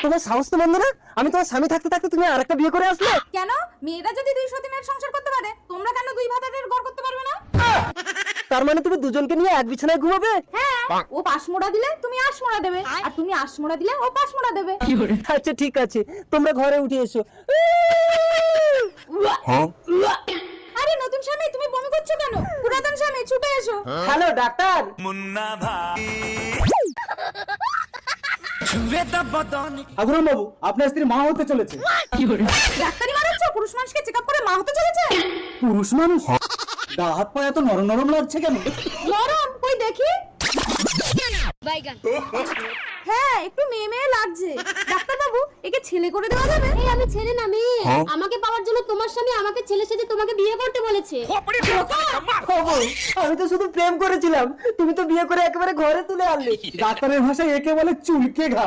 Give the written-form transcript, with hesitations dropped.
তোমার সাহস তো বন্ধ না, আমি তোমার স্বামী থাকতে থাকতে তুমি আরেকটা বিয়ে করে আসলে। কেন মেয়েরা যদি 200 দিনের সংসার করতে পারে তোমরা কেন 2 ভাতারের ঘর করতে পারবে না? তার মানে তুমি দুজনকে নিয়ে এক বিছানায় ঘুমাবে? হ্যাঁ, ও পাশমোড়া দিলে তুমি আশমোড়া দেবে, আর তুমি আশমোড়া দিলে ও পাশমোড়া দেবে। আচ্ছা ঠিক আছে, তোমরা ঘরে উঠে এসো। আরে নতুন স্বামী তুমি বমি করছো কেন? পুরাতন স্বামী ছুটে এসো। Hello doctor. আগুরম বাবু, আপনার স্ত্রী মা হতে চলেছে। ডাক্তারি মারাচ্ছ? পুরুষ মানুষকে চেকআপ করে মা হতে চলেছে? পুরুষ মানুষ? গা হাত পা এত নরম নরম লাগছে কেন? নরম কই দেখি। হ্যাঁ একটু মেয়ে মেয়ে লাগছে। ডাক্তার বাবু একে ছেলে করে দেওয়া যাবে? এই আমি ছেলে না মেয়ে। আমাকে পাওয়ার জন্য তোমার স্বামী আমাকে ছেলে সেজে তোমাকে বিয়ে করতে বলেছে। খবর, আমি তো শুধু প্রেম করেছিলাম, তুমি তো বিয়ে করে একেবারে ঘরে তুলে আনলে। ডাক্তারের ভাষায় একে বলে চুলকে ঘা।